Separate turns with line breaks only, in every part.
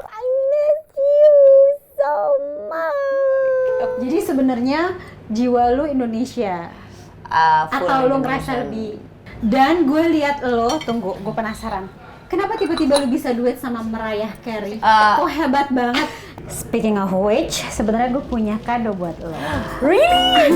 I miss you so much. Jadi sebenarnya jiwa lu Indonesia. Atau lu ngerasa lebih. Dan gue lihat lo, tunggu, gue penasaran. Kenapa tiba-tiba lu bisa duet sama Mariah Carey? Kok hebat banget. Speaking of which, sebenarnya gue punya kado buat lo.
Really?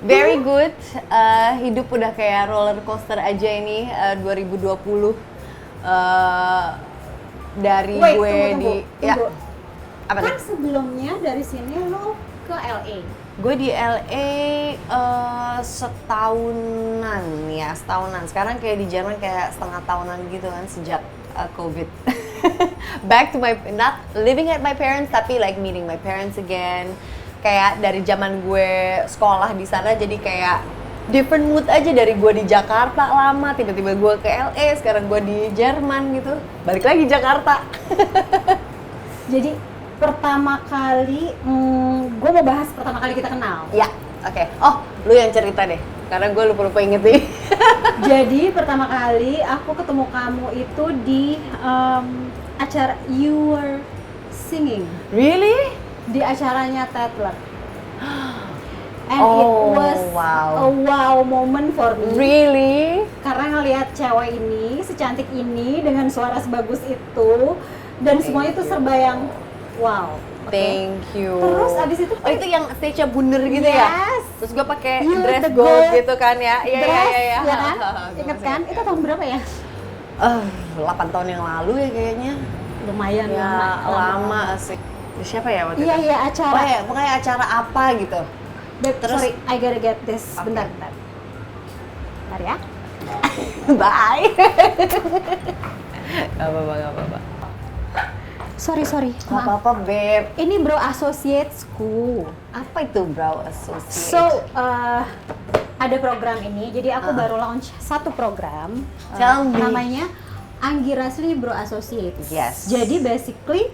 Very good. Hidup udah kayak roller coaster aja ini 2020. Dari
Wait,
gue
tunggu.
ya. Apa
Kan
nih?
sebelumnya dari sini lo ke LA.
Gue di LA setahunan. Sekarang kayak di Jerman kayak setengah tahunan gitu kan sejak COVID. Back to my, not living at my parents tapi like meeting my parents again. Kayak dari zaman gue sekolah di sana jadi kayak different mood aja, dari gue di Jakarta lama tiba-tiba gue ke LA, sekarang gue di Jerman gitu, balik lagi Jakarta.
Jadi pertama kali, gue mau bahas pertama kali kita kenal.
Ya, oke. Oh, lu yang cerita deh, karena gue lupa-lupa inget nih.
Jadi pertama kali aku ketemu kamu itu di acara You Were Singing.
Really?
Di acaranya Tatler. And
Oh,
it was
wow.
a wow moment for me.
Really?
Karena ngelihat cewek ini, secantik ini, dengan suara sebagus itu, dan semua itu serba yang wow. Oke.
Thank you.
Terus abis itu
oh itu yang stage-nya bundar gitu ya?
Yes.
Terus gue pakai
You
dress
the
gold
gold
gitu kan ya? Iya
dress,
iya.
ya kan? Ingat kan? Itu tahun berapa ya?
8 tahun yang lalu ya kayaknya.
Lumayan
Ya lama sih. Siapa ya waktu
Iya
itu?
iya acara.
Oh ya, pokoknya acara apa gitu.
Babe,
Terus-
sorry, I gotta get this.
Oke.
Bentar. Bentar ya.
Bye. Gak apa-apa.
Sorry.
Gak
Maaf.
apa-apa, Beb.
Ini bro associatesku.
Apa itu Brow Associate?
So, ada program ini. Jadi aku baru launch satu program.
Tell me.
Namanya Anggi Rasli Bro Associates.
Yes.
Jadi basically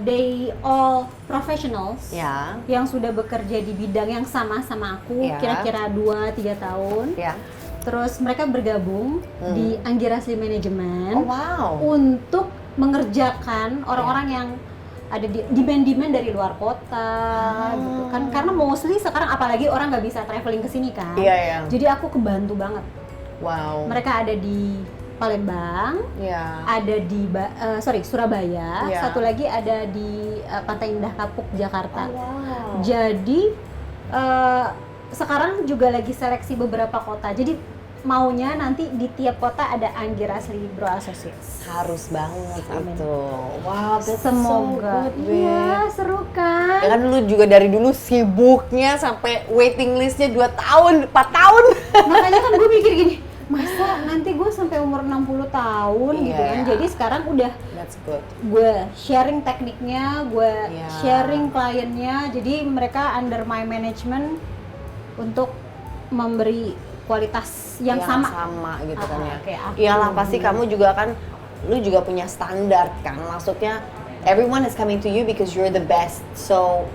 they all professionals
Ya.
yang sudah bekerja di bidang yang sama aku,
Ya.
kira-kira 2-3 tahun.
Ya.
Terus mereka bergabung di Anggi Rasli Management
Oh wow.
untuk mengerjakan orang-orang yang ada di demand dari luar kota gitu kan, karena mostly sekarang apalagi orang nggak bisa traveling ke sini kan.
Iya.
Jadi aku kebantu banget.
Wow.
Mereka ada di Palembang,
Ya.
ada di Surabaya,
Iya.
satu lagi ada di Pantai Indah Kapuk Jakarta.
Oh, wow.
Jadi sekarang juga lagi seleksi beberapa kota. Jadi maunya nanti di tiap kota ada Anggi Rasli Bro Associates.
Harus banget
Amin.
itu. Wow, that's
Semoga.
so good,
Iya,
Beb.
seru kan?
Ya kan lu juga dari dulu sibuknya sampai waiting listnya 2 tahun, 4 tahun.
Makanya kan gue mikir gini, masa nanti gue sampai umur 60 tahun gitu
Iya.
kan. Jadi sekarang udah
That's good.
gue sharing tekniknya, gue
Iya.
sharing kliennya. Jadi mereka under my management untuk memberi kualitas yang sama.
gitu kan ya.
Kayak aku.
Iyalah pasti kamu juga kan, lu juga punya standar kan. Maksudnya everyone is coming to you because you're the best. So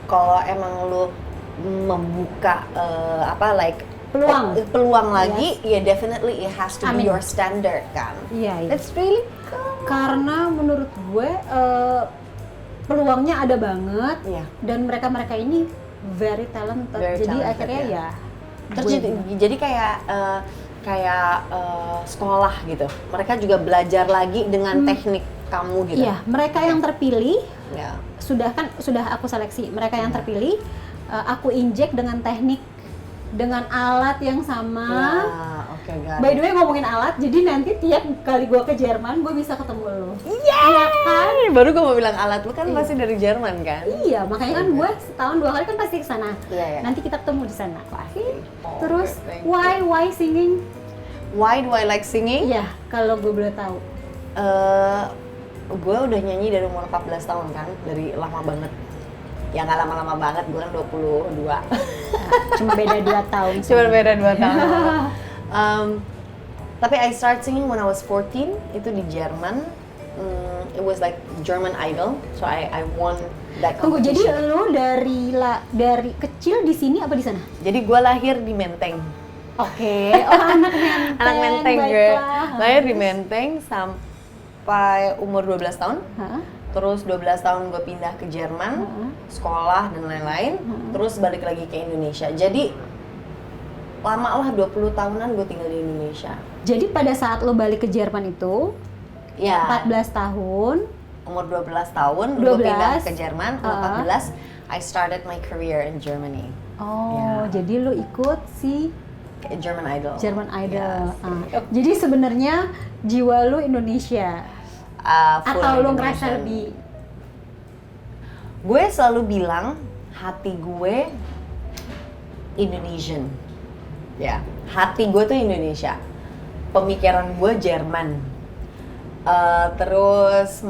kalau emang lu membuka peluang lagi, ya definitely it has to be
Amin.
your standard kan.
Iya, iya.
That's really cool.
Karena menurut gue peluangnya ada banget,
Iya.
dan mereka ini very talented.
Very
Jadi
talented,
akhirnya
ya.
ya.
Terus
gue
jadi kayak sekolah gitu. Mereka juga belajar lagi dengan teknik kamu gitu.
Iya, mereka yang terpilih
Ya.
sudah aku seleksi. Mereka yang terpilih aku injek dengan teknik dengan alat yang sama.
Oke,
By the way, ngomongin alat, jadi nanti tiap kali gue ke Jerman, gue bisa ketemu lo.
Iya kan? Baru gue mau bilang alat, lu kan pasti dari Jerman kan?
Iya, makanya kan gue setahun 2 kali kan pasti ke sana.
Iya.
Nanti kita ketemu di sana.
Pasti.
Terus, why singing?
Why do I like singing?
Iya, kalau gue boleh tahu.
Gue udah nyanyi dari umur 14 tahun kan, dari lama banget. Ya nggak lama-lama banget, gue kan 22.
Cuma beda 2 tahun.
Cuma beda 2 tahun. Tapi I start singing when I was 14, itu di Jerman. It was like German Idol, so I won that
Tunggu,
competition.
jadi lo dari kecil di sini apa di sana?
Jadi gue lahir di Menteng.
Oke, anak Menteng.
Anak Menteng gue.
Baiklah.
Lahir di Menteng sampai umur 12 tahun. Terus 12 tahun gue pindah ke Jerman, sekolah dan lain-lain. Terus balik lagi ke Indonesia. Jadi lama lah, 20 tahunan gue tinggal di Indonesia.
Jadi pada saat lo balik ke Jerman itu,
Ya,
14 tahun,
umur 12 tahun,
12.
gue pindah ke Jerman, umur 14, I started my career in Germany.
Jadi lo ikut si
German Idol.
German Idol.
Yes.
Jadi sebenarnya jiwa lo Indonesia.
Full
Atau lo ngerasa
Indonesian.
lebih?
Gue selalu bilang hati gue Indonesian. Ya, hati gue tuh Indonesia. Pemikiran gue Jerman. Terus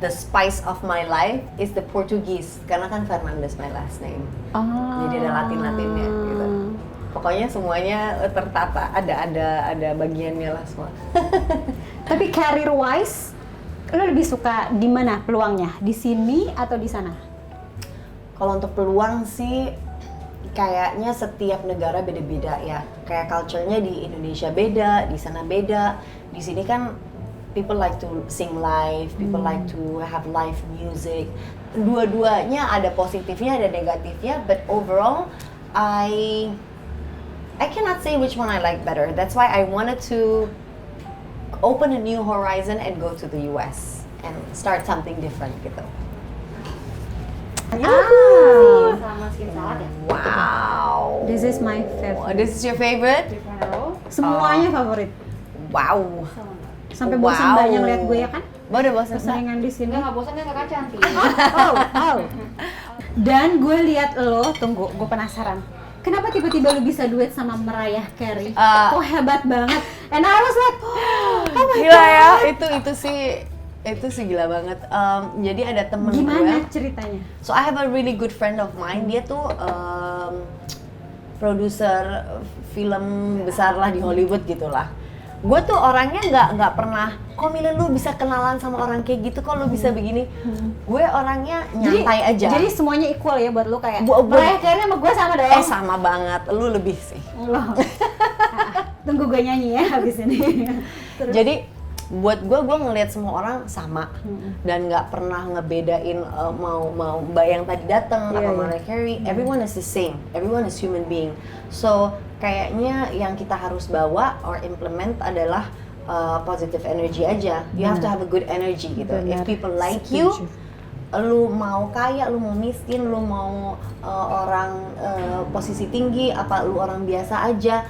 the spice of my life is the Portuguese, karena kan Fernandes my last name. Jadi ada Latin-Latinnya gitu. Pokoknya semuanya tertata, ada bagiannya lah semua.
Tapi career wise, lo lebih suka di mana peluangnya? Di sini atau di sana?
Kalau untuk peluang sih kayaknya setiap negara beda-beda ya. Kayak culture-nya di Indonesia beda, di sana beda. Di sini kan people like to sing live, people like to have live music. Dua-duanya ada positifnya, ada negatifnya, but overall I cannot say which one I like better. That's why I wanted to open a new horizon and go to the US and start something different gitu.
Sama skin salad ya?
Wow.
This is my favorite.
This is your favorite?
Semuanya favorit.
Wow.
Sampai bosan banyak lihat gue ya kan?
Udah bosan.
Keseringan di sini.
Nggak bosan kan kakak cantik.
Dan gue lihat lo, tunggu, gue penasaran. Kenapa tiba-tiba lu bisa duet sama Mariah Carey? Kok hebat banget? And I was like, oh my
Gila
god.
ya, itu sih gila banget. Jadi ada temen
Gimana
gue.
ceritanya?
So I have a really good friend of mine. Dia tuh produser film besar lah di Hollywood gitulah. Gue tuh orangnya nggak pernah, kok Mila lu bisa kenalan sama orang kayak gitu, kok lu bisa begini. Gue orangnya nyantai aja.
Jadi semuanya equal ya buat lu kayak
Gua-
Mariah Carey sama gue sama dong.
Sama banget, lu lebih sih.
Loh. Tunggu gue nyanyi ya habis ini. Terus?
Jadi buat gue ngelihat semua orang sama dan nggak pernah ngebedain mau mbak yang tadi datang
Iya,
apa
iya.
Mariah Carey, everyone is the same, everyone is human being. So kayaknya yang kita harus bawa or implement adalah positive energy aja. You have to have a good energy gitu.
Benar.
If people like you,
Setuju.
lu mau kaya, lu mau miskin, lu mau orang posisi tinggi, apa lu orang biasa aja,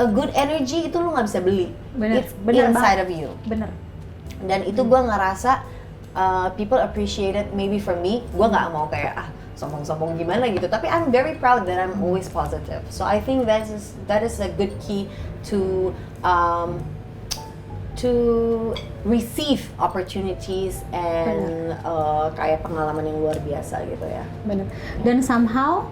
a good energy itu lu nggak bisa beli.
Bener,
It's
bener
inside
banget.
of you.
Bener.
Dan itu gue ngerasa people appreciate it maybe from me. Gue nggak mau kayak sombong-sombong gimana gitu. Tapi I'm very proud that I'm always positive. So I think that is a good key to receive opportunities and kayak pengalaman yang luar biasa gitu ya.
Bener. Dan somehow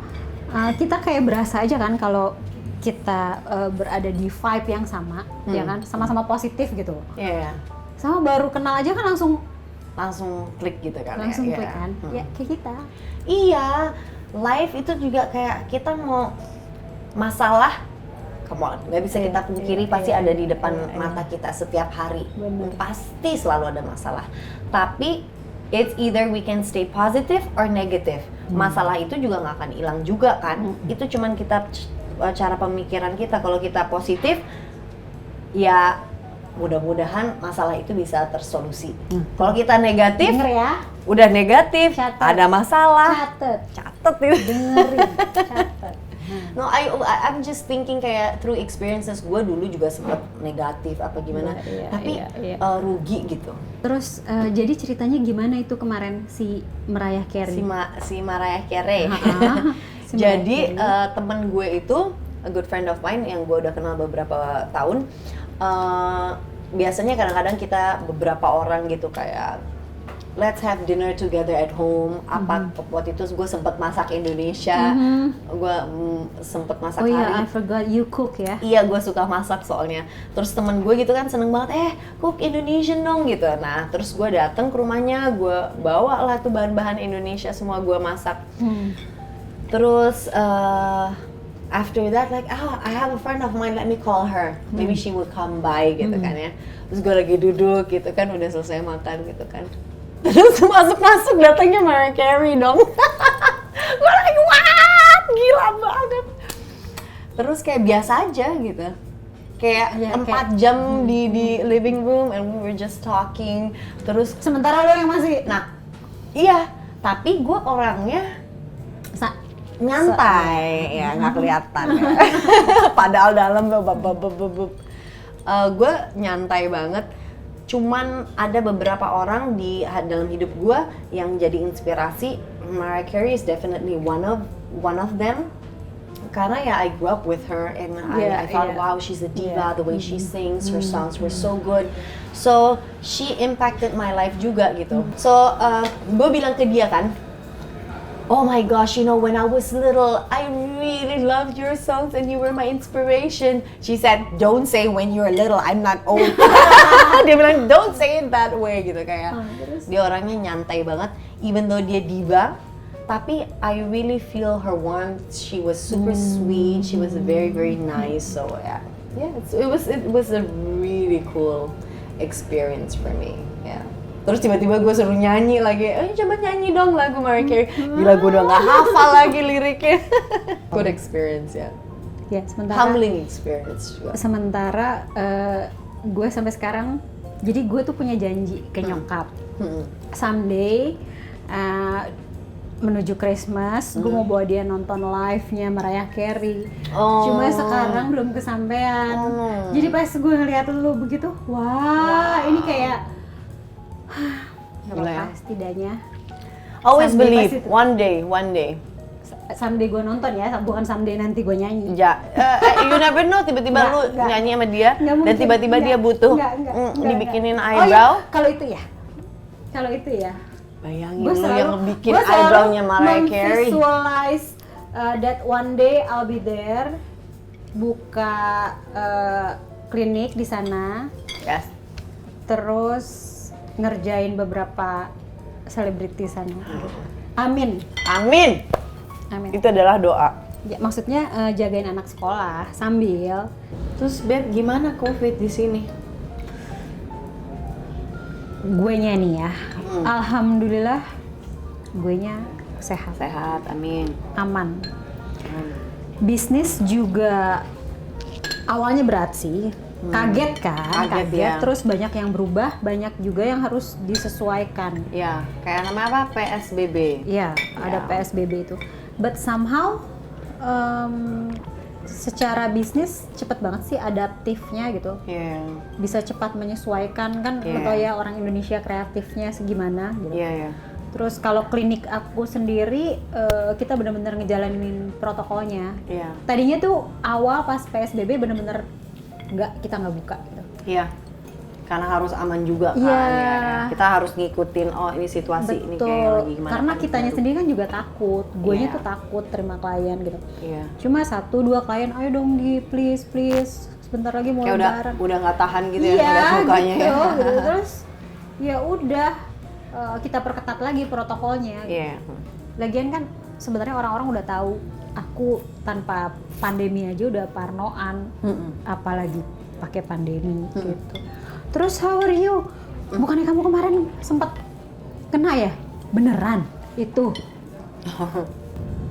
kita kayak berasa aja kan kalau kita berada di vibe yang sama, ya kan, sama-sama positif gitu.
Iya.
Sama baru kenal aja kan
Langsung klik gitu kan.
langsung
ya.
klik kan, ya kayak kita.
Iya, life itu juga kayak kita mau masalah, come on, nggak bisa kita pungkiri pasti ada di depan mata kita setiap hari.
Bener.
Pasti selalu ada masalah. Tapi it's either we can stay positive or negative. Masalah itu juga nggak akan hilang juga kan. Itu cuman kita cara pemikiran kita. Kalau kita positif, ya mudah-mudahan masalah itu bisa tersolusi. Kalau kita negatif,
Denger ya,
udah negatif,
Catat.
ada masalah,
catet,
catet itu.
dengerin, catet.
No, I'm just thinking kayak through experiences gue dulu juga sempet negatif apa gimana, tapi rugi gitu.
Terus jadi ceritanya gimana itu kemarin si Mariah Carey?
Si Mariah Carey. Jadi temen gue itu a good friend of mine yang gue udah kenal beberapa tahun. Biasanya kadang-kadang kita beberapa orang gitu kayak let's have dinner together at home. Waktu itu gue sempet masak Indonesia. Gue sempet masak
Oh
hari.
iya, I forgot you cook ya.
Iya, gue suka masak soalnya. Terus temen gue gitu kan seneng banget, cook Indonesian dong gitu. Nah, terus gue datang ke rumahnya, gue bawa lah tuh bahan-bahan Indonesia semua gue masak. Terus after that like, I have a friend of mine, let me call her. Maybe she would come by gitu kan ya. Terus gue lagi duduk gitu kan, udah selesai makan gitu kan. Terus masuk-masuk datangnya Mariah Carey dong. Gue lagi, what? Gila banget. Terus kayak biasa aja gitu. Kayak 4 jam di living room and we were just talking. Terus
sementara lo yang masih
iya, tapi gue orangnya nyantai, ya nggak kelihatan ya. Padahal dalam gue nyantai banget. Cuman ada beberapa orang di dalam hidup gue yang jadi inspirasi. Mariah Carey is definitely one of them. Karena ya I grew up with her and I thought wow, she's a diva, the way she sings, her songs were so good. So she impacted my life juga gitu. So gue bilang ke dia kan, oh my gosh, you know, when I was little, I really loved your songs and you were my inspiration. She said, don't say when you're little, I'm not old. Dia bilang, don't say it that way gitu kayak. Dia orangnya nyantai banget, even though dia diva. Tapi I really feel her warmth. She was super sweet. She was very, very nice. So yeah, it was a really cool experience for me. Yeah. Terus tiba-tiba gue suruh nyanyi lagi, coba nyanyi dong lagu Mariah Carey. Gila, gue udah gak hafal lagi liriknya. Good experience ya.
Ya, sementara
Humbling experience juga.
Sementara gue sampai sekarang, jadi gue tuh punya janji ke nyokap. Someday menuju Christmas, gue mau bawa dia nonton live-nya Mariah Carey. Cuma sekarang belum kesampaian. Jadi pas gue ngeliat lu begitu, wah, ini kayak setidaknya
always believe one day
someday gue nonton ya, bukan someday nanti gue nyanyi.
You never know, tiba-tiba lu nyanyi sama dia dan tiba-tiba dia butuh dibikinin eyebrow.
Kalau itu ya
bayangin lu yang bikin eyebrow-nya Mariah Carey.
Visualize that one day I'll be there, buka klinik di sana.
Yes.
Terus ngerjain beberapa selebriti sana. Amin. Itu adalah doa. Ya, maksudnya jagain anak sekolah sambil.
Terus Beb, gimana COVID di sini?
Guenya nih ya, alhamdulillah guenya sehat.
Amin.
Aman. Bisnis juga awalnya berat sih. Kaget kan?
Ya.
Terus banyak yang berubah, banyak juga yang harus disesuaikan.
Ya, kayak namanya apa? PSBB.
Ya, ada PSBB itu. But somehow secara bisnis cepet banget sih adaptifnya gitu. Bisa cepat menyesuaikan kan, atau ya orang Indonesia kreatifnya segimana gitu. Terus kalau klinik aku sendiri, kita benar-benar ngejalanin protokolnya. Tadinya tuh awal pas PSBB benar-benar kita nggak buka gitu.
Iya, karena harus aman juga kan. Ya. Kita harus ngikutin, ini situasi. Betul. Ini kayak lagi gimana.
Karena kitanya sendiri kan juga takut, guenya tuh takut terima klien gitu. Cuma 1-2 klien, ayo dong Gi, please, sebentar lagi mau lebaran. Udah nggak tahan gitu ya, ngeliat mukanya gitu. Terus ya udah, kita perketat lagi protokolnya. Lagian kan sebenarnya orang-orang udah tahu. Aku tanpa pandemi aja udah parnoan, apalagi pakai pandemi gitu. Terus how are you? Bukannya kamu kemarin sempat kena ya? Beneran itu?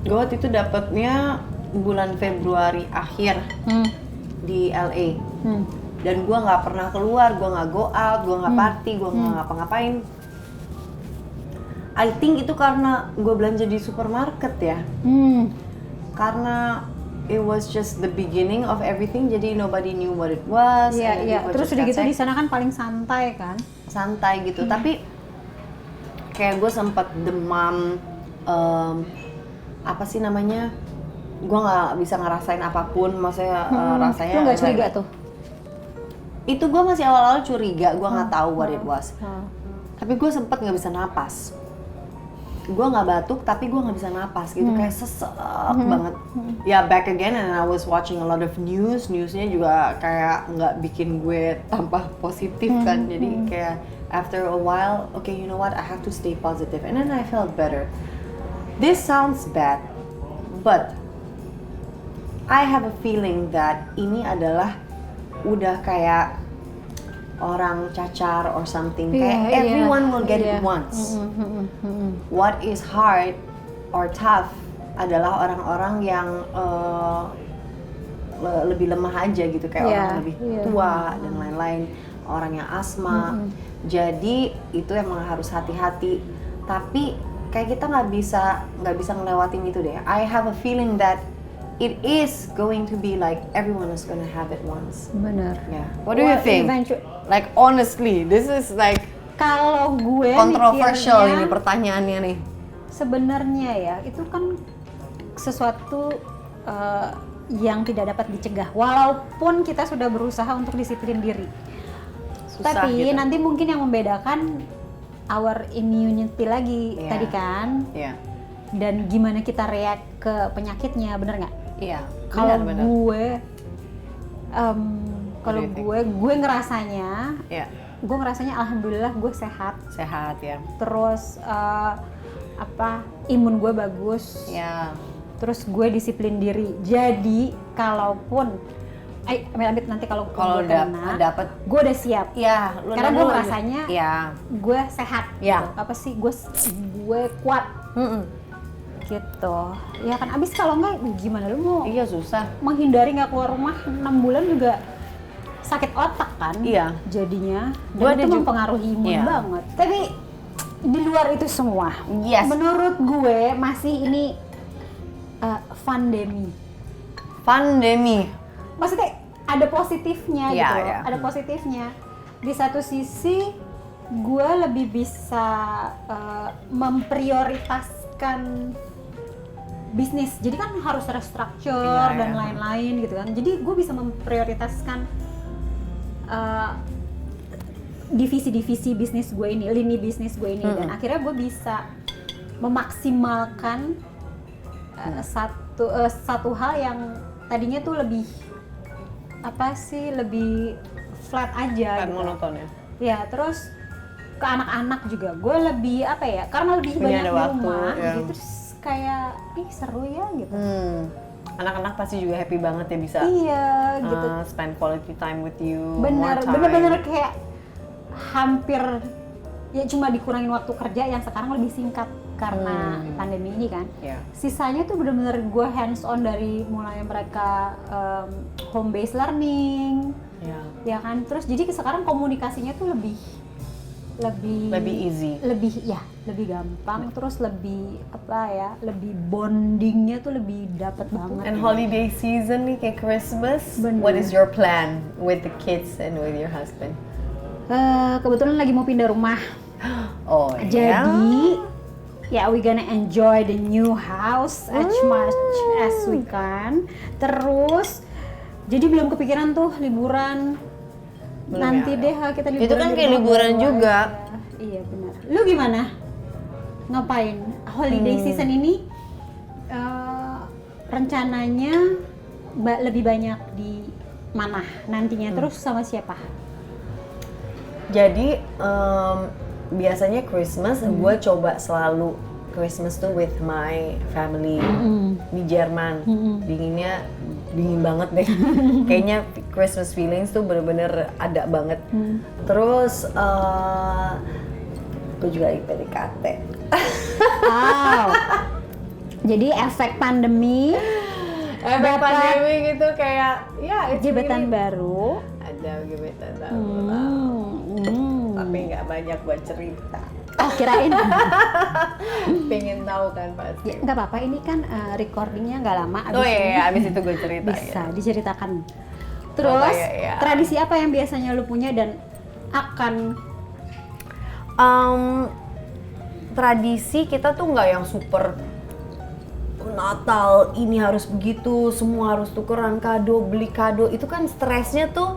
Gue waktu itu dapetnya bulan Februari akhir di LA. Dan gue nggak pernah keluar, gue nggak go out, gue nggak party, gue nggak ngapa-ngapain. I think itu karena gue belanja di supermarket ya. Karena it was just the beginning of everything. Jadi nobody knew what it was.
Iya. Terus udah gitu di sana kan paling santai kan?
Santai gitu. Tapi kayak gue sempet demam. Apa sih namanya? Gue nggak bisa ngerasain apapun. Maksudnya rasanya.
Lu nggak curiga tuh?
Itu gue masih awal-awal curiga. Gue nggak tahu what it was. Tapi gue sempet nggak bisa napas. Gue nggak batuk tapi gue nggak bisa napas gitu, kayak sesek banget. Ya back again and I was watching a lot of newsnya juga kayak nggak bikin gue tambah positif kan. Jadi kayak after a while, okay, you know what, I have to stay positive and then I felt better. This sounds bad, but I have a feeling that ini adalah udah kayak orang cacar or something, kayak everyone will get it once. What is hard or tough adalah orang-orang yang lebih lemah aja gitu, kayak orang lebih tua dan lain-lain, orang yang asma. Jadi itu emang harus hati-hati. Tapi kayak kita nggak bisa ngelewatin itu deh. I have a feeling that it is going to be like everyone is gonna have it once.
Bener.
Yeah. What do you think? Like honestly, this is like
kalau gue
controversial
mikirnya,
ini pertanyaannya nih.
Sebenarnya ya itu kan sesuatu yang tidak dapat dicegah. Walaupun kita sudah berusaha untuk disiplin diri.
Susah
tapi
gitu.
nanti mungkin yang membedakan our immunity lagi tadi kan.
Iya.
Dan gimana kita react ke penyakitnya, bener nggak?
Iya.
Kalau
benar.
gue ngerasanya,
Iya.
alhamdulillah gue sehat.
Sehat ya.
Terus imun gue bagus.
Ya.
Terus gue disiplin diri. Jadi kalaupun amit-amit nanti kalau gue kena,
dapet,
gue udah siap.
ya.
Karena gue ngerasanya gue sehat.
Ya.
Gitu. Apa sih, gue kuat. Gitu. Ya kan, abis kalau enggak gimana lu mau?
Iya susah.
Menghindari nggak keluar rumah 6 bulan juga sakit otak kan?
Iya.
Jadinya.
Gua
Dan itu mempengaruhi imun banget. Tapi di luar itu semua, menurut gue masih ini pandemi. Maksudnya ada positifnya gitu loh. Ada positifnya. Di satu sisi gue lebih bisa memprioritaskan bisnis. Jadi kan harus restructure dan lain-lain gitu kan. Jadi gue bisa memprioritaskan divisi-divisi bisnis gue ini, lini bisnis gue ini, dan akhirnya gue bisa memaksimalkan satu hal yang tadinya tuh lebih lebih flat aja gitu.
Monoton ya.
Ya, terus ke anak-anak juga gue lebih karena lebih banyak di rumah gitu, terus kayak seru ya gitu.
Anak-anak pasti juga happy banget ya bisa
gitu.
Spend quality time with you.
Bener kayak hampir ya cuma dikurangin waktu kerja yang sekarang lebih singkat karena pandemi ini kan. Sisanya tuh bener-bener gue hands on dari mulai mereka home based learning, ya kan. Terus jadi sekarang komunikasinya tuh lebih
easy,
lebih gampang, terus lebih lebih bondingnya tuh lebih dapet banget.
And holiday season nih kayak Christmas, what is your plan with the kids and with your husband?
Kebetulan lagi mau pindah rumah. Jadi we gonna enjoy the new house as much as we can. Terus jadi belum kepikiran tuh liburan. Nanti deh kita liburan.
Itu kan kayak liburan juga.
Iya benar. Lu gimana? Ngapain? Holiday season ini rencananya lebih banyak di mana nantinya? Terus sama siapa?
Jadi biasanya Christmas gue coba selalu Christmas tuh with my family di Jerman. Dinginnya dingin banget deh. Kayaknya Christmas feelings tuh bener-bener ada banget. Terus gue juga lagi PDKT.
Wow. Jadi efek pandemi.
Gitu kayak
gebetan baru.
Ada gebetan baru. tapi nggak banyak buat cerita.
Oh, kirain.
Pengen tahu kan pasti.
Ya, nggak apa-apa, ini kan recordingnya nggak lama.
Oh iya, abis itu gue cerita.
Bisa
ya.
diceritakan. Terus
ya.
tradisi apa yang biasanya lu punya dan akan
tradisi kita tuh nggak yang super Natal ini harus begitu, semua harus tukeran kado, beli kado. Itu kan stresnya tuh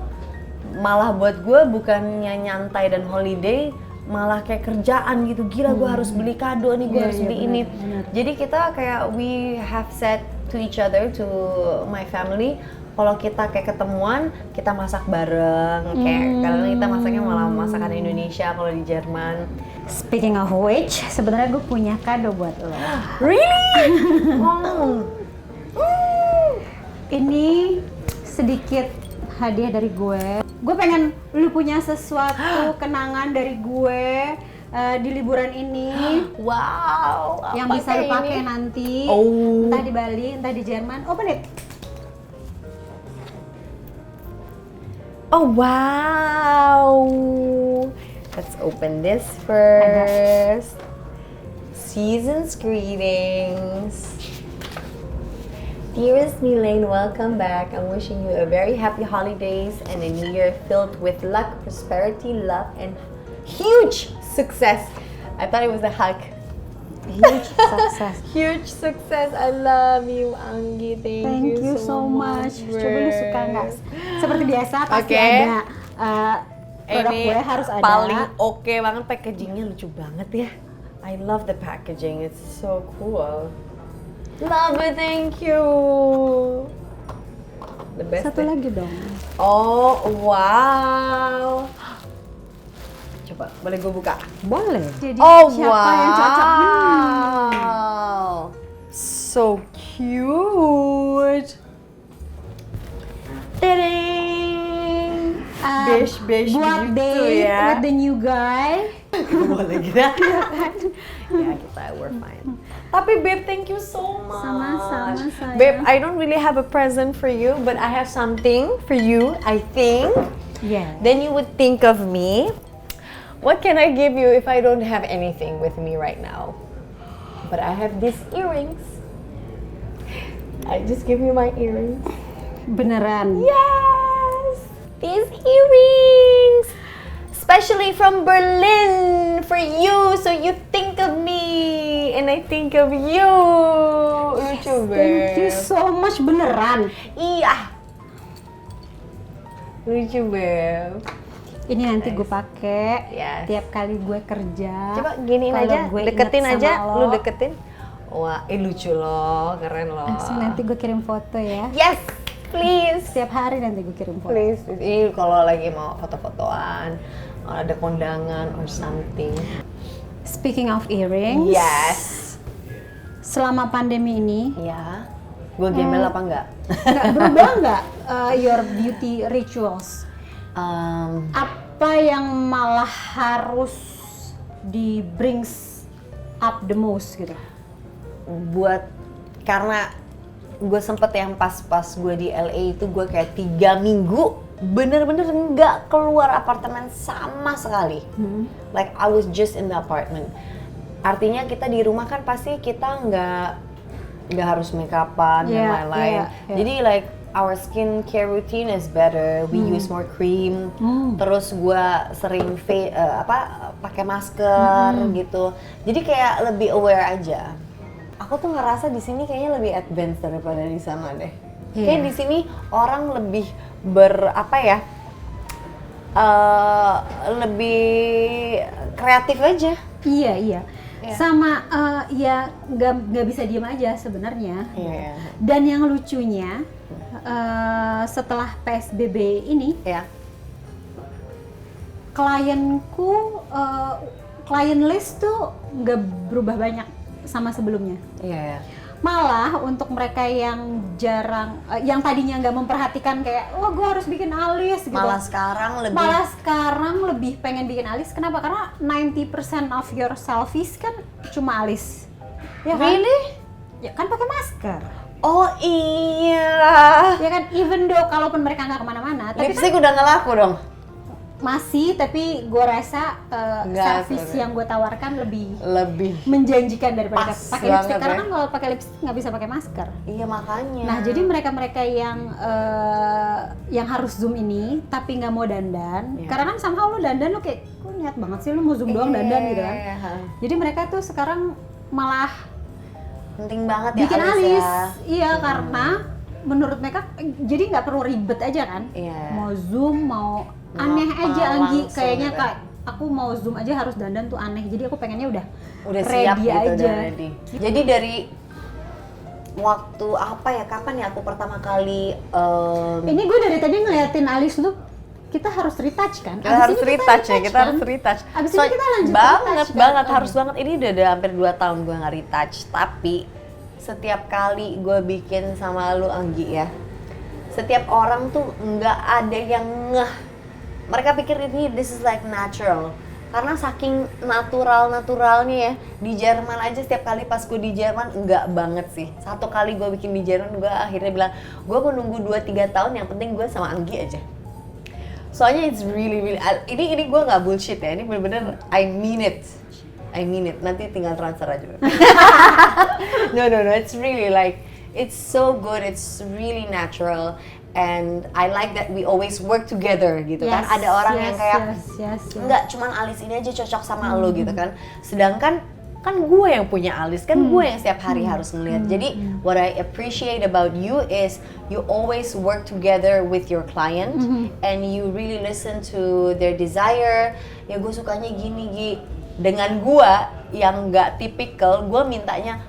malah buat gue bukannya nyantai dan holiday, malah kayak kerjaan gitu. Gila, gue harus beli kado nih, gue harus beli ini. Jadi kita kayak we have said to each other, to my family, kalau kita kayak ketemuan, kita masak bareng. Kayak kadang kita masaknya malah masakan Indonesia kalau di Jerman.
Speaking of which, sebenarnya gue punya kado buat lo.
Really? Oh.
Ini sedikit hadiah dari gue. Gue pengen lu punya sesuatu kenangan dari gue di liburan ini.
Wow.
Yang
apa
bisa lu
kayak
pakai
ini?
nanti.
Oh.
Entah di Bali, entah di Jerman. Open it.
Oh wow. Let's open this first. Season's greetings. Dearest Milane, welcome back. I'm wishing you a very happy holidays and a new year filled with luck, prosperity, love, and huge success. I thought it was a hug.
Huge success.
Huge success. I love you, Anggi.
Thank you so much. Coba lu suka nggak? Seperti biasa pasti
Oke.
ada produk
Ini
gue harus ada.
paling oke banget, packagingnya lucu banget ya. I love the packaging, it's so cool. Love it, thank you. The best.
Satu lagi dong.
Oh wow. Coba, boleh gue buka?
Boleh. Jadi
Oh
siapa
wow.
yang cocok?
So cute. Tadang. Beige
buat
gitu
date
ya.
with the new guy.
Boleh gitu. Ya kita we're fine. Tapi babe, thank you so much.
Sama-sama, sayang.
Babe, I don't really have a present for you, but I have something for you, I think.
Yeah.
Then you would think of me. What can I give you if I don't have anything with me right now? But I have these earrings. I just give you my earrings.
Beneran.
Yes! These earrings! Especially from Berlin for you, so you think of me and I think of you. Lucu
Thank you
babe.
so much, beneran.
Iya. Lucu babe.
Ini nanti gue pakai
Yes.
tiap kali gue kerja.
Coba giniin
Kalau
aja,
gue
deketin
inget
aja,
sama
lu deketin. Wah, lucu loh, keren loh.
Langsung nanti gue kirim foto ya.
Yes, please.
Setiap hari nanti gue kirim foto.
Please, ini kalau lagi mau foto-fotoan, ada kondangan or something.
Speaking of earrings.
Yes.
Selama pandemi ini,
Ya. Gue gembel apa enggak?
nggak berubah nggak your beauty rituals? Apa yang malah harus di brings up the most gitu?
Karena gue sempet yang pas gue di LA itu gue kayak 3 minggu bener-bener nggak keluar apartemen sama sekali. Like I was just in the apartment. Artinya kita di rumah kan pasti kita nggak harus make upan dan lain-lain. Jadi like our skincare routine is better. We use more cream. Terus gue sering pakai masker gitu. Jadi kayak lebih aware aja. Aku tuh ngerasa di sini kayaknya lebih advance daripada di sana deh. Kayak di sini orang lebih lebih kreatif aja.
Iya. Sama ya nggak bisa diem aja sebenarnya. Dan yang lucunya setelah PSBB ini, klienku klien list tuh nggak berubah banyak sama sebelumnya. Malah untuk mereka yang jarang, yang tadinya nggak memperhatikan kayak, gue harus bikin alis gitu.
Malah sekarang
lebih pengen bikin alis. Kenapa? Karena 90% of your selfies kan cuma alis. Ya kan?
Really?
Ya kan pakai masker.
Oh iya.
Ya kan, even though kalaupun mereka nggak kemana-mana, tapi
Lipstick udah nggak laku dong?
masih, tapi gue rasa service
sorry.
yang gue tawarkan lebih
Lebih
menjanjikan daripada
Pas
pakai lipstick.
banget,
Karena
ya.
kan kalau pakai lipstick nggak bisa pakai masker.
iya makanya.
Nah, jadi mereka-mereka yang harus zoom ini tapi nggak mau dandan,
Iya.
karena kan somehow lu dandan lu kayak, kok niat banget sih lu mau zoom doang dandan gitu kan. Jadi mereka tuh sekarang malah
Penting banget ya
bikin
alis
alis,
ya.
iya karena menurut mereka jadi nggak perlu ribet aja kan.
Iya.
Mau zoom, mau
Mau
aneh
apa,
aja Anggi,
langsung
kayaknya
gitu.
kak aku mau zoom aja harus dandan tuh aneh. Jadi aku pengennya udah
siap
ready
gitu,
aja.
udah ready. Jadi dari waktu apa ya, kapan ya aku pertama kali
Ini gue dari tadi ngeliatin alis lu, kita harus retouch kan?
kita harus retouch ya, kita harus retouch.
Abis ini kita lanjut
banget,
retouch kan?
banget,
Oke.
harus banget. Ini udah hampir 2 tahun gue nggak retouch, tapi setiap kali gue bikin sama lu Anggi ya, setiap orang tuh nggak ada yang ngeh. Mereka pikir ini this is like natural. Karena saking naturalnya ya, di Jerman aja setiap kali pas gue di Jerman enggak banget sih. Satu kali gue bikin di Jerman, gue akhirnya bilang, gue mau nunggu 2-3 tahun, yang penting gue sama Anggi aja. Soalnya it's really, ini gue nggak bullshit ya, ini bener-bener I mean it. Nanti tinggal transfer aja. No, it's really like, it's so good, it's really natural. And I like that we always work together gitu kan. Ada orang yang kayak
yes.
enggak, cuman alis ini aja cocok sama lo gitu kan. Sedangkan kan gue yang punya alis, kan gue yang setiap hari harus ngeliat. Jadi what I appreciate about you is you always work together with your client and you really listen to their desire. Ya gue sukanya gini Gi. Dengan gue yang nggak tipikal, gue mintanya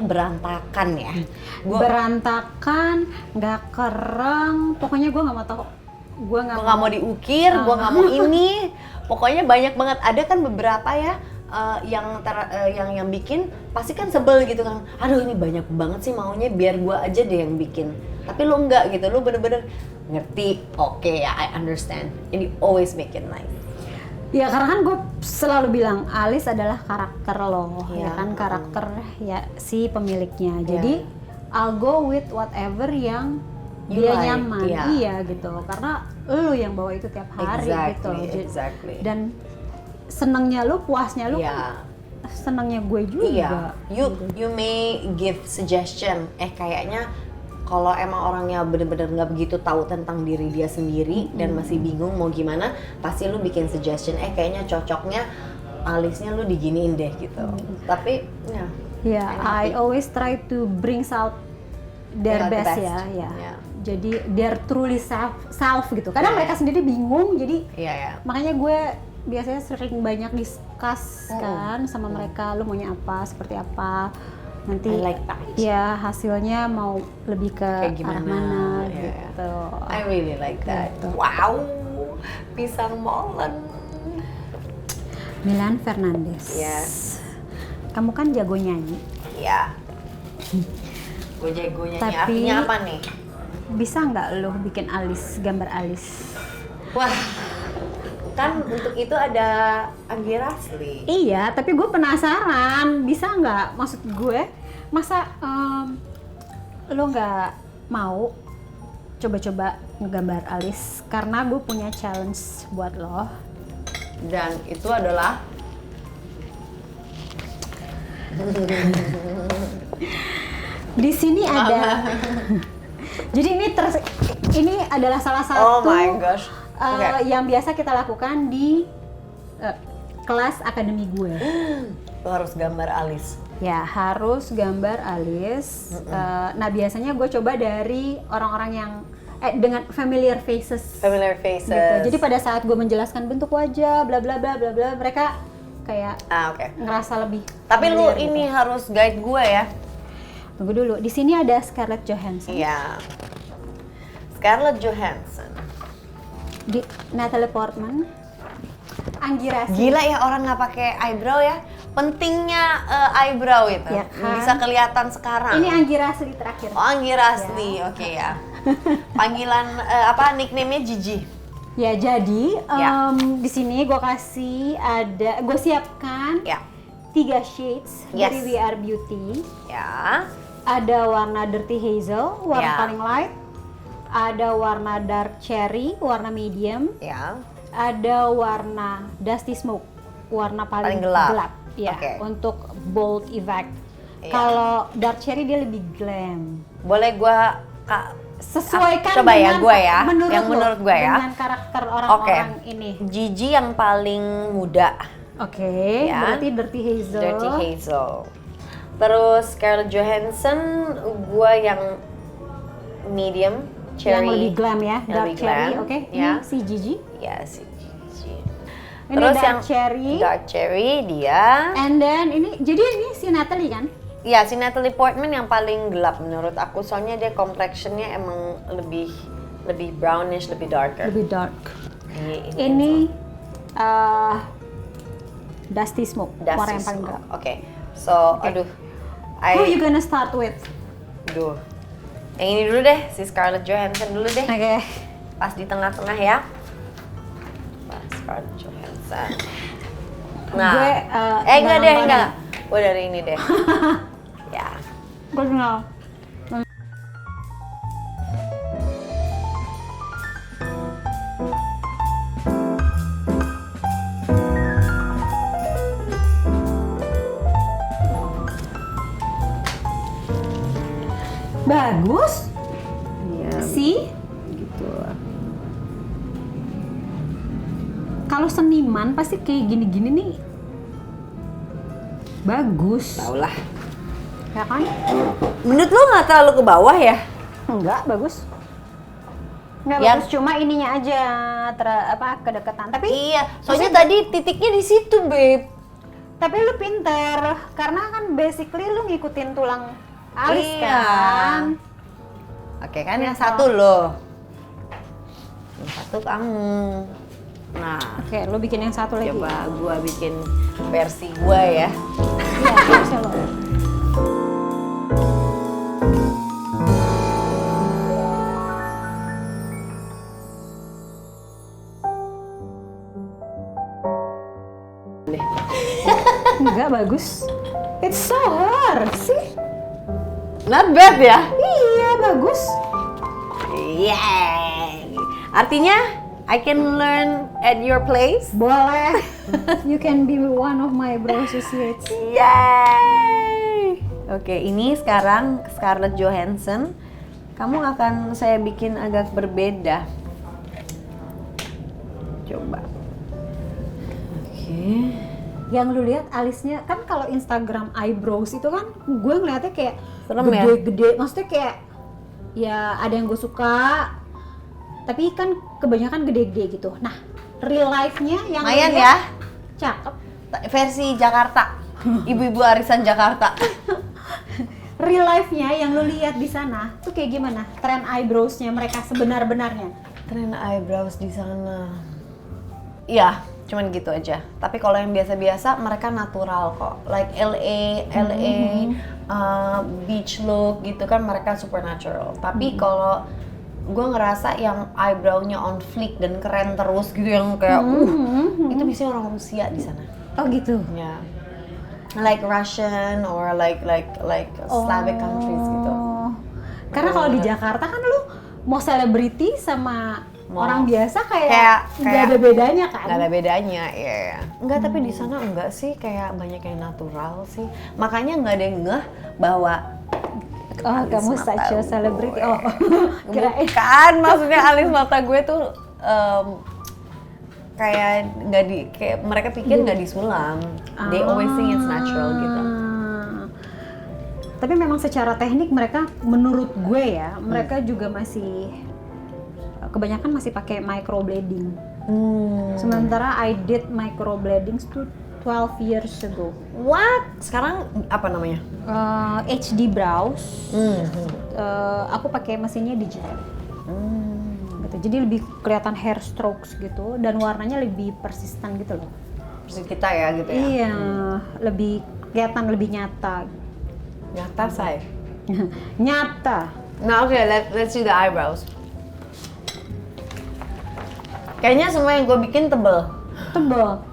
berantakan ya.
Berantakan, nggak kereng, pokoknya gue nggak mau tahu. Gue
nggak mau diukir, gue nggak mau ini. Pokoknya banyak banget. Ada kan beberapa ya yang bikin pasti kan sebel gitu kan. Aduh ini banyak banget sih maunya, biar gue aja deh yang bikin. Tapi lu enggak gitu, lu bener-bener ngerti. Oke, I understand. And you always make it nice.
Ya karena kan gue selalu bilang alis adalah karakter lo,
Iya.
ya kan, karakter ya si pemiliknya. Jadi I'll go with whatever yang
You
dia
like,
nyaman,
iya.
iya gitu. Karena lu yang bawa itu tiap hari gitu.
Exactly.
Dan senengnya lu, puasnya lu,
Iya.
kan senengnya gue juga.
Iya. You may give suggestion. Kayaknya kalau emang orangnya bener-bener nggak begitu tahu tentang diri dia sendiri dan masih bingung mau gimana, pasti lu bikin suggestion. Kayaknya cocoknya alisnya lu diginiin deh gitu. Tapi ya.
Ya, I always try to bring out their
Yeah, the
best
best.
ya.
Yeah.
Jadi they're truly self gitu. Kadang mereka sendiri bingung, jadi
Iya.
makanya gue biasanya sering banyak discuss kan sama mereka, lu maunya apa, seperti apa. Nanti
I like that.
ya hasilnya mau lebih ke
Kayak
arah
gimana,
mana
ya.
gitu.
I really like that.
Gitu.
Wow, pisang molen.
Milan Fernandez.
Yes.
Kamu kan jago nyanyi.
Ya. Gue jago nyanyi.
Tapi-
Artinya apa nih?
Bisa nggak lo bikin alis, gambar alis?
Wah, kan untuk itu ada Anggi Rasli.
Iya, tapi gue penasaran, bisa nggak? Maksud gue, masa lo nggak mau coba-coba ngegambar alis? Karena gue punya challenge buat lo.
Dan itu adalah
Di sini ada. Jadi ini adalah salah
Oh
satu
my gosh. Oke.
yang biasa kita lakukan di kelas akademi gue.
Lo harus gambar alis.
Ya, harus gambar alis. Nah, biasanya gue coba dari orang-orang yang dengan familiar faces.
Familiar faces.
Gitu. Jadi pada saat gue menjelaskan bentuk wajah, bla bla bla bla bla, mereka kayak
Oke.
ngerasa lebih.
Tapi lu
familiar
ini
gitu.
harus guide gue ya.
Tunggu dulu. Di sini ada Scarlett Johansson.
Iya. Scarlett Johansson.
Di Natalie Portman. Anggi Rasli.
Gila ya orang nggak pakai eyebrow ya. Pentingnya eyebrow itu.
Ya kan?
Bisa kelihatan sekarang.
Ini Anggi Rasli terakhir.
Oh, Anggi Rasli. Oke ya. Panggilan nickname-nya Gigi.
Ya, jadi
Ya.
di sini gue siapkan
Ya.
3 shades
Yes.
dari We Are Beauty.
Ya.
Ada warna Dirty Hazel, warna
Ya.
paling light. Ada warna Dark Cherry, warna medium.
Ya.
ada warna Dusty Smoke, warna paling
gelap.
Ya,
Oke.
untuk bold effect.
Iya.
Kalau dark cherry dia lebih glam.
Boleh gua
Sesuaikan
coba ya
dengan
gua ya, yang
lo,
menurut gua ya.
dengan karakter orang-orang ini.
Gigi yang paling muda.
Oke,
Ya.
berarti Dirty Hazel.
Dirty Hazel. Terus Scarlett Johansson, gua yang medium cherry.
Yang lebih glam ya,
Yang
dark
lebih
cherry.
glam,
Oke,
ya.
ini si Gigi.
Ya si Gigi.
Ini
Terus
dark
yang
cherry.
dark cherry dia.
And then ini, jadi ini si Natalie kan?
Ya si Natalie Portman yang paling gelap menurut aku, soalnya dia complexionnya emang lebih brownish, lebih darker.
Lebih dark.
Iya,
Ini Dusty Smoke,
Dusty
warna yang paling
Smoke.
gelap.
Oke. So, aduh.
Who you gonna start with?
Aduh. Yang ini dulu deh, si Scarlett Johansson dulu deh.
Oke.
Pas di tengah-tengah ya. Pas Scarlett Johansson. Nah.
Gue,
Enggak deh,
barang-barang.
enggak. Gue dari ini deh. Ya.
Gue kenal. Bagus
Iya.
sih.
Gitu.
Kalau seniman pasti kayak gini-gini nih. Bagus.
Tau lah.
Ya kan?
Menurut lu nggak terlalu ke bawah ya?
Enggak, bagus. Enggak
Yang-
bagus, cuma ininya aja kedekatan. Tapi
Iya. Soalnya tadi titiknya di situ, Beb.
tapi lu pinter karena kan basically lu ngikutin tulang alis
Iya.
kan.
Oke kan yang
Gitu.
satu lo. Yang satu kamu. Nah,
Oke, lu bikin yang satu lagi.
coba gua bikin versi gua ya.
Iya, bisa lo. Enggak bagus. It's so hard sih.
Not bad ya?
Iya, bagus.
Yeah. Artinya I can learn at your place.
Boleh. You can be one of my bro associates.
Yay! Oke, ini sekarang Scarlett Johansson. Kamu akan saya bikin agak berbeda. Coba. Oke.
Yang lu lihat alisnya kan kalau Instagram eyebrows itu kan gue ngeliatnya kayak
Serem ya?
gede-gede. Maksudnya kayak ya ada yang gue suka, tapi kan kebanyakan gede-gede gitu. Nah, real life-nya yang lu
Lumayan
lihat
ya.
cakep.
Versi Jakarta. Ibu-ibu arisan Jakarta.
Real life-nya yang lu lihat di sana tuh kayak gimana? Tren eyebrows-nya mereka sebenar-benarnya.
Tren eyebrows di sana. Iya, cuman gitu aja. Tapi kalau yang biasa-biasa mereka natural kok. Like LA, beach look gitu kan mereka super natural. Tapi kalau gue ngerasa yang eyebrow-nya on flick dan keren terus gitu yang kayak itu biasanya orang Rusia di sana.
Oh gitu.
Ya. Like Russian or like Slavic countries gitu.
Karena kalau di Jakarta kan lu mau selebriti sama
Mau.
orang biasa kayak nggak
kayak-
ada bedanya kan?
Nggak ada bedanya, ya. Enggak, tapi di sana enggak sih, kayak banyak yang natural sih. Makanya nggak ada yang ngeh bahwa
Oh,
alis
kamu
mata
such a
gue.
celebrity. Oh, kirain.
Bukan, maksudnya alis mata gue tuh kayak nggak di, kayak mereka pikir nggak disulam. They always think it's natural gitu.
Tapi memang secara teknik mereka, menurut gue ya, mereka juga masih kebanyakan masih pakai microblading. Sementara I did microblading tuh 12 years ago.
What? Sekarang apa namanya?
HD brows. Aku pakai mesinnya digital. Gitu. Jadi lebih kelihatan hair strokes gitu dan warnanya lebih persisten gitu loh.
Persis kita ya gitu ya.
Iya, lebih kelihatan lebih nyata.
Nyata say.
Nyata.
Nah oke, let's do the eyebrows. Kayaknya semua yang gue bikin tebel.
Tebel.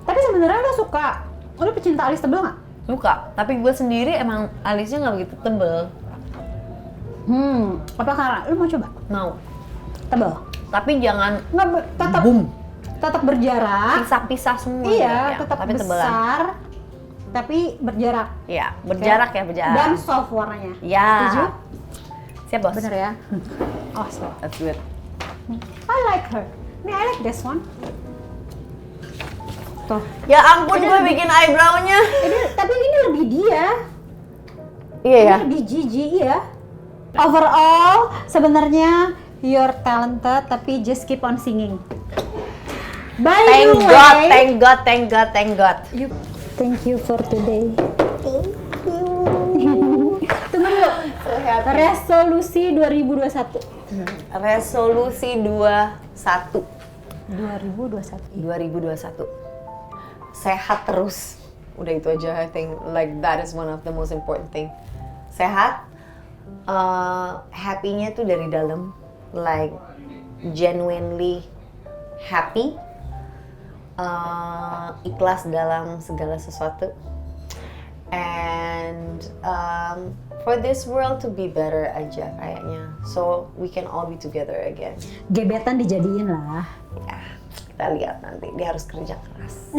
Tapi sebenarnya lo suka, lo pecinta alis tebel nggak?
Suka, tapi gue sendiri emang alisnya nggak begitu tebel.
Apa karena lo mau coba
Mau.
tebel?
Tapi jangan
Nggak, tetap
boom.
tetap berjarak.
Pisah-pisah semua.
Iya,
ya,
tetap
tapi tebelan.
besar, tapi berjarak.
Iya, berjarak ya, berjarak.
Dan soft warnanya.
Ya.
Setuju?
Siap, Bos.
Bener ya? Awesome.
That's good.
I like her. Nih, I like this one. Tuh.
Ya ampun, gue bikin eyebrow-nya.
Tapi ini lebih dia.
Iya ya.
Ini lebih Gigi, iya. Overall, sebenarnya you're talented, tapi just keep on singing. By
Thank
the
God,
way,
thank God, thank God, thank God.
thank you for today. Tunggu dulu. Resolusi 2021.
Resolusi 21.
2021.
Sehat terus. Udah itu aja, I think like that is one of the most important thing. Sehat, happy-nya tuh dari dalam, like genuinely happy, ikhlas dalam segala sesuatu, and for this world to be better aja kayaknya, so we can all be together again.
Gebetan dijadiin lah.
Ya, kita lihat nanti, dia harus kerja keras.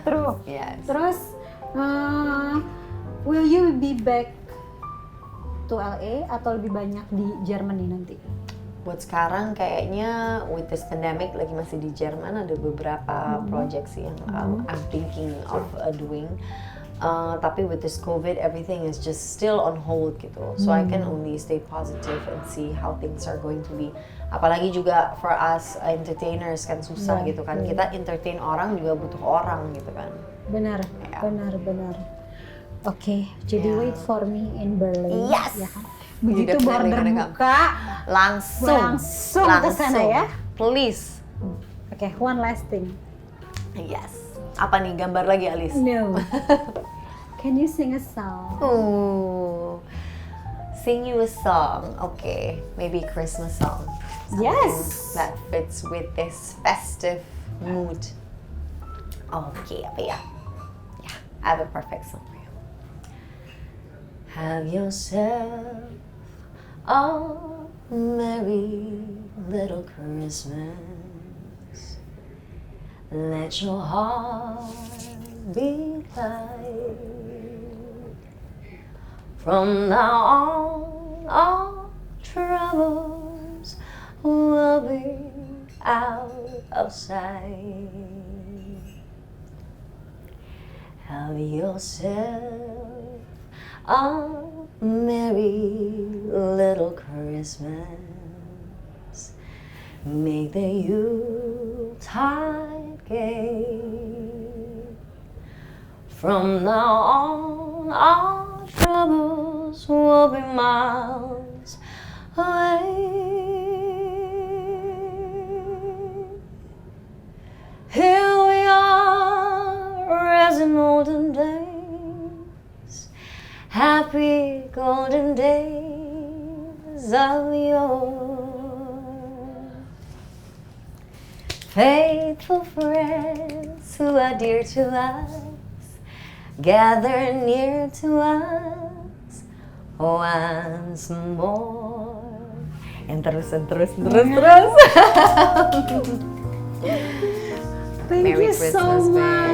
True.
Yes.
Terus, will you be back to LA atau lebih banyak di Germany nanti?
Buat sekarang kayaknya with this pandemic lagi masih di Jerman, ada beberapa project sih yang I'm thinking of doing. Tapi with this COVID, everything is just still on hold gitu. So I can only stay positive and see how things are going to be. Apalagi juga for us entertainers kan susah gitu kan. Kita entertain orang juga butuh orang gitu kan.
Benar. Oke, jadi wait for me in Berlin.
Yes.
Ya kan? Begitu
Definitely
border
gonna come.
buka,
Langsung
ke sana ya.
Please.
Oke, one last thing.
Yes. Apa nih, gambar lagi Alice?
No. Can you sing a song?
Ooh. Sing you a song. Okay, maybe a Christmas song.
Yes.
That fits with this festive mood. Okay, apa ya? Yeah, I have a perfect song for you. Have yourself a merry little Christmas. Let your heart be light. From now on, all troubles will be out of sight. Have yourself a merry little Christmas. Make the Yuletide gay. From now on, our troubles will be miles away. Here we are, as in olden days, happy golden days of yore. Faithful friends who are dear to us, gather near to us once more. And terus.
Thank
Merry
you so
Christmas, babe.